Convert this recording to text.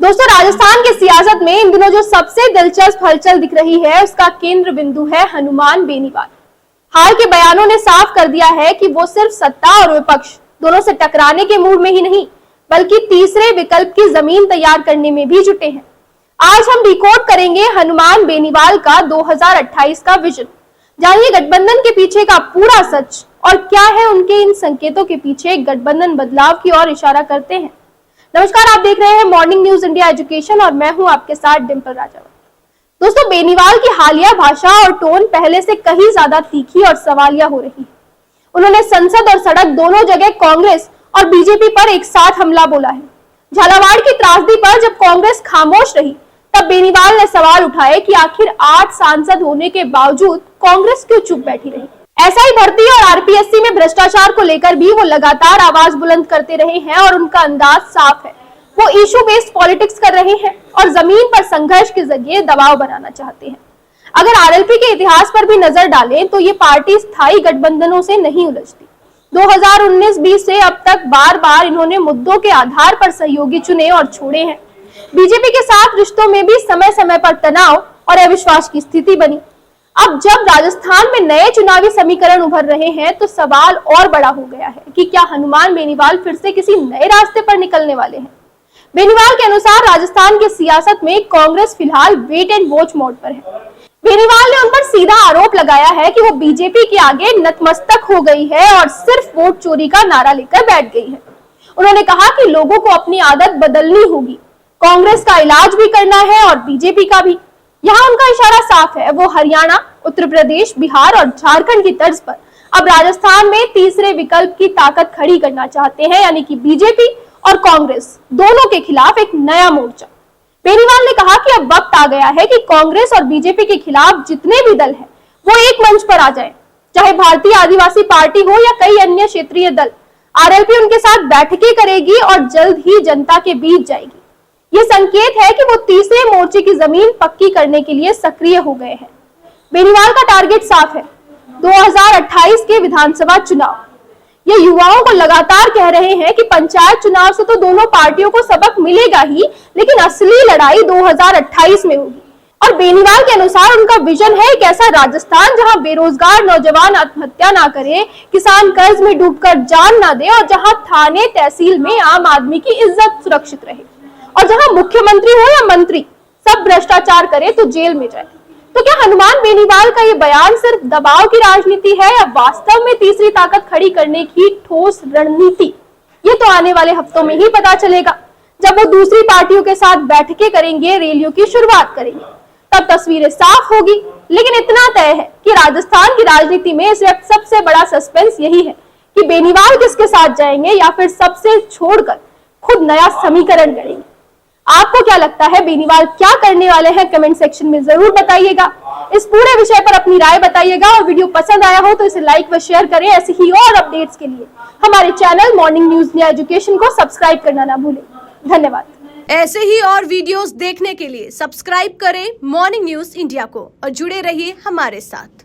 दोस्तों, राजस्थान की सियासत में इन दिनों जो सबसे दिलचस्प हलचल दिख रही है उसका केंद्र बिंदु है हनुमान बेनीवाल। हाल के बयानों ने साफ कर दिया है कि वो सिर्फ सत्ता और विपक्ष दोनों से टकराने के मूड में ही नहीं बल्कि तीसरे विकल्प की जमीन तैयार करने में भी जुटे हैं। आज हम डिकोड करेंगे हनुमान बेनीवाल का 2028 का विजन, जानिए गठबंधन के पीछे का पूरा सच और क्या है उनके इन संकेतों के पीछे गठबंधन बदलाव की ओर इशारा करते हैं। नमस्कार, आप देख रहे हैं मॉर्निंग न्यूज इंडिया एजुकेशन और मैं हूं आपके साथ डिंपल राजा। दोस्तों, बेनीवाल की हालिया भाषा और टोन पहले से कहीं ज्यादा तीखी और सवालिया हो रही है। उन्होंने संसद और सड़क दोनों जगह कांग्रेस और बीजेपी पर एक साथ हमला बोला है। झालावाड़ की त्रासदी पर जब कांग्रेस खामोश रही तब बेनीवाल ने सवाल उठाए कि आखिर 8 सांसद होने के बावजूद कांग्रेस क्यों चुप बैठी रही। ऐसा ही भर्ती और आरपीएससी में भ्रष्टाचार को लेकर भी वो लगातार आवाज बुलंद करते रहे हैं और उनका अंदाज साफ है। वो इशू बेस्ड पॉलिटिक्स कर रहे हैं और जमीन पर संघर्ष के जरिए दबाव बनाना चाहते हैं। अगर आरएलपी के इतिहास पर भी नजर डालें तो ये पार्टी स्थायी गठबंधनों से नहीं उलझती। 2019-20 से अब तक बार बार इन्होंने मुद्दों के आधार पर सहयोगी चुने और छोड़े हैं। बीजेपी के साथ रिश्तों में भी समय समय पर तनाव और अविश्वास की स्थिति बनी। अब जब राजस्थान में नए चुनावी समीकरण उभर रहे हैं तो सवाल और बड़ा हो गया है कि क्या हनुमान बेनीवाल फिर से किसी नए रास्ते पर निकलने वाले हैं। बेनीवाल के अनुसार राजस्थान की सियासत में कांग्रेस फिलहाल वेट एंड वॉच मोड पर है। बेनीवाल ने उन पर सीधा आरोप लगाया है कि वो बीजेपी के आगे नतमस्तक हो गई है और सिर्फ वोट चोरी का नारा लेकर बैठ गई है। उन्होंने कहा कि लोगों को अपनी आदत बदलनी होगी, कांग्रेस का इलाज भी करना है और बीजेपी का भी। यहाँ उनका इशारा साफ है, वो हरियाणा, उत्तर प्रदेश, बिहार और झारखंड की तर्ज पर अब राजस्थान में तीसरे विकल्प की ताकत खड़ी करना चाहते हैं, यानी कि बीजेपी और कांग्रेस दोनों के खिलाफ एक नया मोर्चा। बेनीवाल ने कहा कि अब वक्त आ गया है कि कांग्रेस और बीजेपी के खिलाफ जितने भी दल हैं वो एक मंच पर आ जाएं, चाहे भारतीय आदिवासी पार्टी हो या कई अन्य क्षेत्रीय दल। आरएलपी उनके साथ बैठकें करेगी और जल्द ही जनता के बीच जाएगी। ये संकेत है कि वो तीसरे मोर्चे की जमीन पक्की करने के लिए सक्रिय हो गए हैं। बेनीवाल का टारगेट साफ है, 2028 के विधानसभा चुनाव। ये युवाओं को लगातार कह रहे हैं कि पंचायत चुनाव से तो दोनों पार्टियों को सबक मिलेगा ही, लेकिन असली लड़ाई 2028 में होगी। और बेनीवाल के अनुसार उनका विजन है एक ऐसा राजस्थान जहां बेरोजगार नौजवान आत्महत्या ना करे, किसान कर्ज में डूबकर जान ना दे और जहां थाने तहसील में आम आदमी की इज्जत सुरक्षित रहे और जहां मुख्यमंत्री हो या मंत्री सब भ्रष्टाचार करे तो जेल में जाए। तो क्या हनुमान बेनीवाल का ये बयान सिर्फ दबाव की राजनीति है या वास्तव में तीसरी ताकत खड़ी करने की ठोस रणनीति? ये तो आने वाले हफ्तों में ही पता चलेगा, जब वो दूसरी पार्टियों के साथ बैठकें करेंगे, रैलियों की शुरुआत करेंगे, तब तस्वीरें साफ होगी। लेकिन इतना तय है कि राजस्थान की राजनीति में इस वक्त सबसे बड़ा सस्पेंस यही है कि बेनीवाल किसके साथ जाएंगे या फिर सबसे छोड़कर खुद नया समीकरण करेंगे। आपको क्या लगता है, बेनीवाल क्या करने वाले हैं? कमेंट सेक्शन में जरूर बताइएगा। इस पूरे विषय पर अपनी राय बताइएगा और वीडियो पसंद आया हो तो इसे लाइक व शेयर करें। ऐसी ही और अपडेट्स के लिए हमारे channel morning news India education को सब्सक्राइब करना ना भूलें। धन्यवाद। ऐसे ही और वीडियोस देखने के लिए सब्सक्राइब करें मॉर्निंग न्यूज इंडिया को और जुड़े रहिए हमारे साथ।